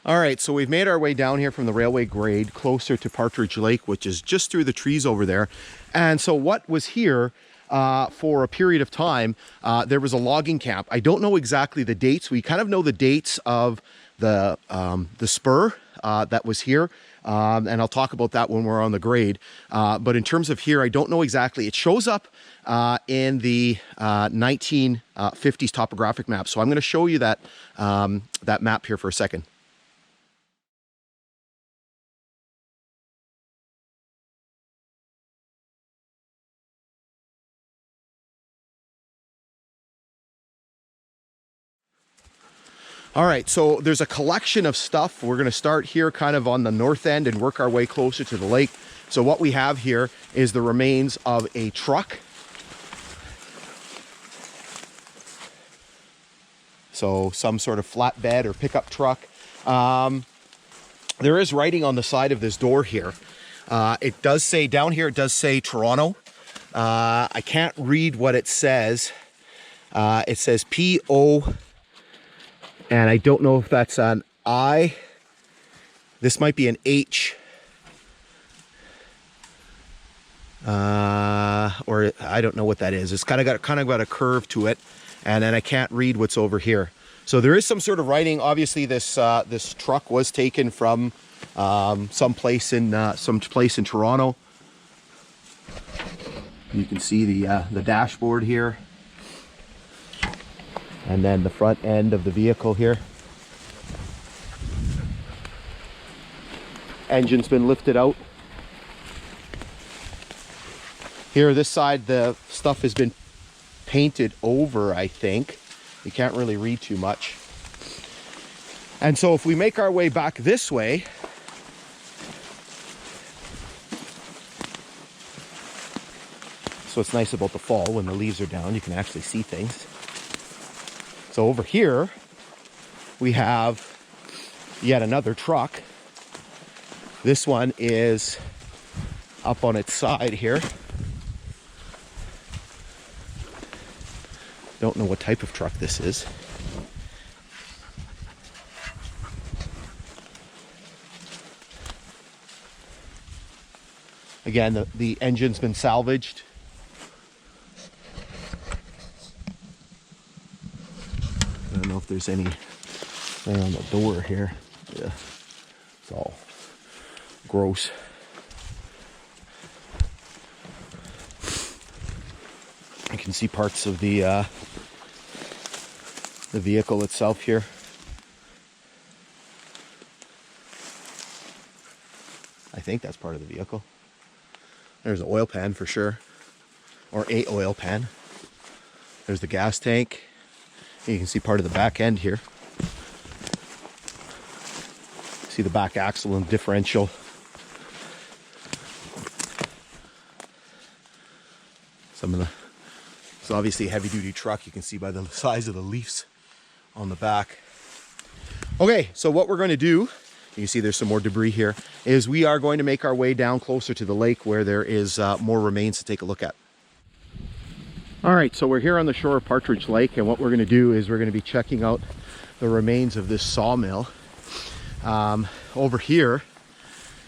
All right, so we've made our way down here from the railway grade closer to Partridge Lake, which is just through the trees over there. And so what was here for a period of time, there was a logging camp. I don't know exactly the dates. We kind of know the dates of the spur that was here. And I'll talk about that when we're on the grade. But in terms of here, I don't know exactly. It shows up in the 1950s topographic map. So I'm going to show you that, that map here for a second. All right, so there's a collection of stuff. We're going to start here kind of on the north end and work our way closer to the lake. So what we have here is the remains of a truck. So some sort of flatbed or pickup truck. There is writing on the side of this door here. It does say, down here it does say Toronto. I can't read what it says. It says P-O, and I don't know if that's an I. This might be an H. Or I don't know what that is. It's kind of got a curve to it, and then I can't read what's over here. So there is some sort of writing. Obviously, this this truck was taken from some place in Toronto. You can see the dashboard here, and then the front end of the vehicle here. Engine's been lifted out. Here, this side, the stuff has been painted over, I think. You can't really read too much. And so if we make our way back this way, so it's nice about the fall when the leaves are down, you can actually see things. So over here, we have yet another truck. This one is up on its side here. Don't know what type of truck this is. Again, the engine's been salvaged. I don't know if there's anything on the door here. Yeah, it's all gross. You can see parts of the vehicle itself here. I think that's part of the vehicle. There's an oil pan for sure, or a oil pan. There's the gas tank. You can see part of the back end here. See the back axle and differential. It's obviously a heavy duty truck. You can see by the size of the leaves on the back. Okay, so what we're going to do, you can see there's some more debris here, is we are going to make our way down closer to the lake where there is more remains to take a look at. All right, so we're here on the shore of Partridge Lake, and what we're going to do is we're going to be checking out the remains of this sawmill. Over here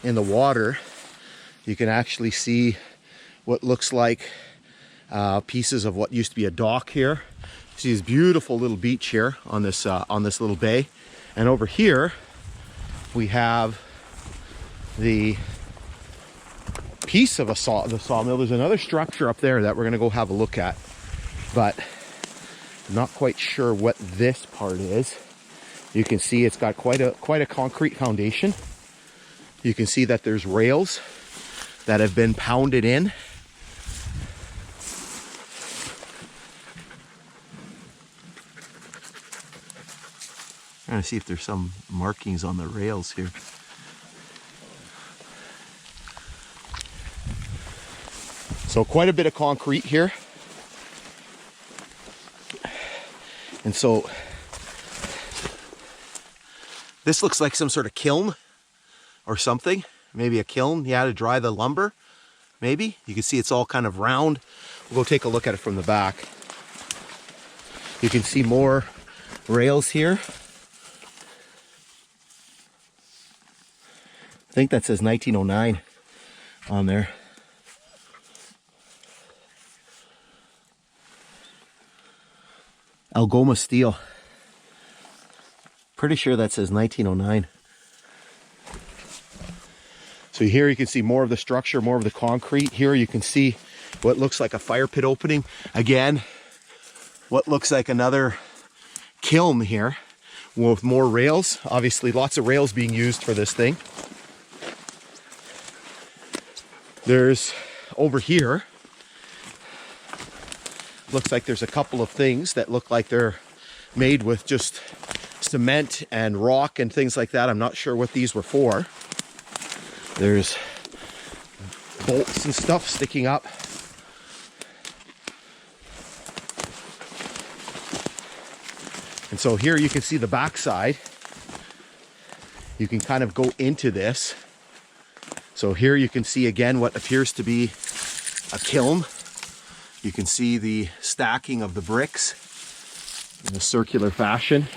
in the water, you can actually see what looks like pieces of what used to be a dock here. See this beautiful little beach here on this little bay, and over here we have the piece of the sawmill. There's another structure up there that we're going to go have a look at, but I'm not quite sure what this part is. You can see it's got quite a concrete foundation. You can see that there's rails that have been pounded in. Trying to see if there's some markings on the rails here. So quite a bit of concrete here. And so this looks like some sort of kiln or something. Maybe a kiln, yeah, to dry the lumber. Maybe. You can see it's all kind of round. We'll go take a look at it from the back. You can see more rails here. I think that says 1909 on there. Algoma steel. Pretty sure that says 1909. So here you can see more of the structure, more of the concrete. Here you can see what looks like a fire pit opening. Again, what looks like another kiln here with more rails. Obviously lots of rails being used for this thing. There's over here, looks like there's a couple of things that look like they're made with just cement and rock and things like that. I'm not sure what these were for. There's bolts and stuff sticking up. And so here you can see the backside. You can kind of go into this. So here you can see again what appears to be a kiln. You can see the stacking of the bricks in a circular fashion.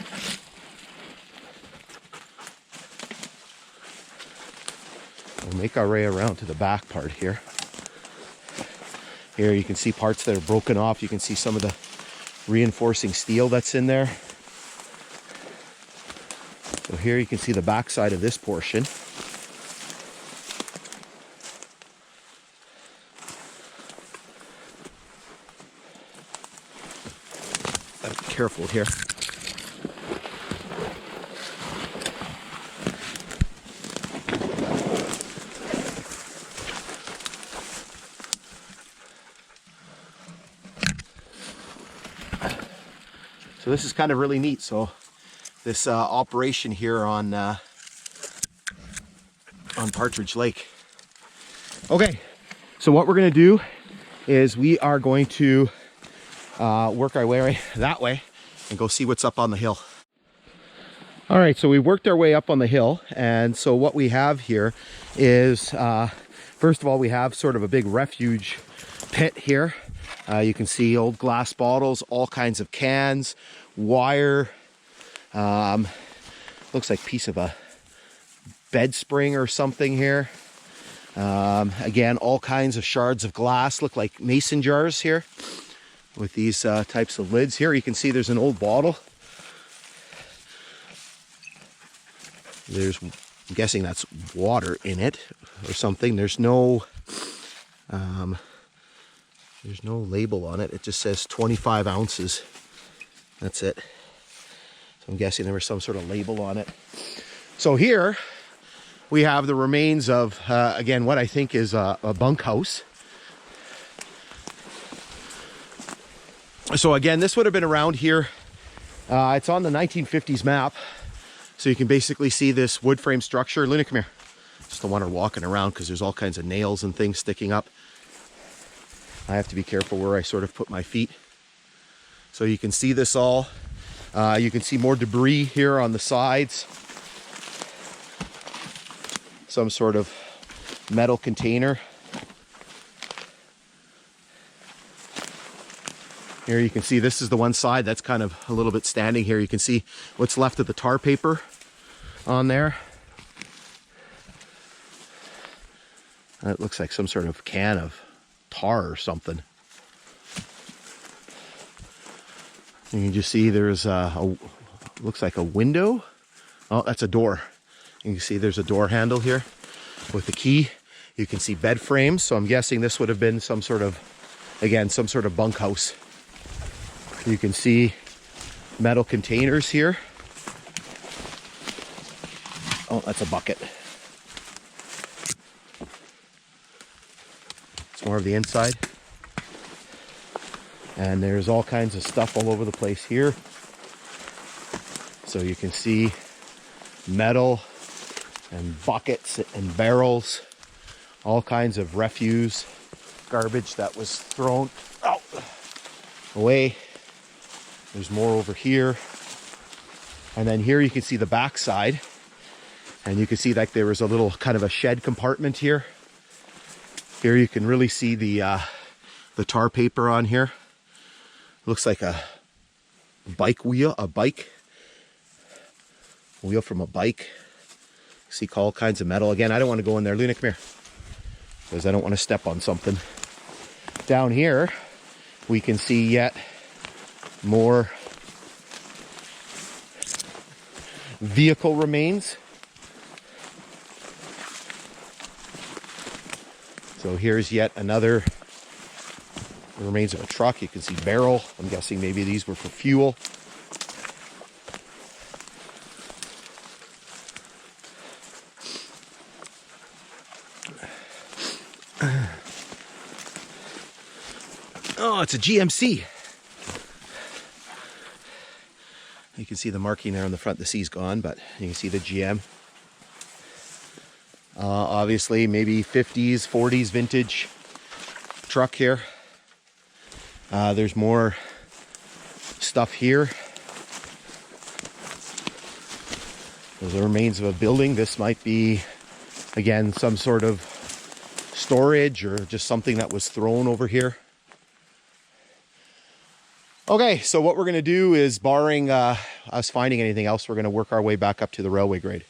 We'll make our way around to the back part here. Here you can see parts that are broken off. You can see some of the reinforcing steel that's in there. So here you can see the back side of this portion. Be careful here. So this is kind of really neat. So this operation here on Partridge Lake. Okay, so what we're going to do is we are going to work our way that way and go see what's up on the hill. All right, so we worked our way up on the hill, and so what we have here is first of all, we have sort of a big refuge pit here. You can see old glass bottles, all kinds of cans, wire, looks like a piece of a bed spring or something here. Again, all kinds of shards of glass, look like mason jars here with these types of lids. Here you can see there's an old bottle. I'm guessing that's water in it or something. There's no label on it. It just says 25 ounces. That's it. So I'm guessing there was some sort of label on it. So here we have the remains of, again, what I think is a bunkhouse. So again, this would have been around here. It's on the 1950s map. So you can basically see this wood frame structure. Luna, come here. Just don't want her walking around because there's all kinds of nails and things sticking up. I have to be careful where I sort of put my feet. So you can see this all. You can see more debris here on the sides. Some sort of metal container. Here you can see this is the one side that's kind of a little bit standing here. You can see what's left of the tar paper on there. That looks like some sort of can of tar or something. You can just see there's looks like a window. Oh, that's a door. You can see there's a door handle here with the key. You can see bed frames. So I'm guessing this would have been some sort of, again, some sort of bunkhouse. You can see metal containers here. Oh, that's a bucket. It's more of the inside. And there's all kinds of stuff all over the place here. So you can see metal and buckets and barrels, all kinds of refuse, garbage that was thrown out away. There's more over here. And then here you can see the back side. And you can see like there was a little kind of a shed compartment here. Here you can really see the tar paper on here. Looks like a bike wheel, wheel from a bike. See all kinds of metal. Again, I don't want to go in there. Luna, come here. Because I don't want to step on something. Down here, we can see yet more vehicle remains. So here's yet another remains of a truck. You can see barrel. I'm guessing maybe these were for fuel. Oh, it's a GMC. You can see the marking there on the front. The C's gone, but you can see the GM. Obviously, maybe 50s, 40s vintage truck here. There's more stuff here. Those are the remains of a building. This might be, again, some sort of storage or just something that was thrown over here. Okay, so what we're going to do is, barring us finding anything else, we're going to work our way back up to the railway grade.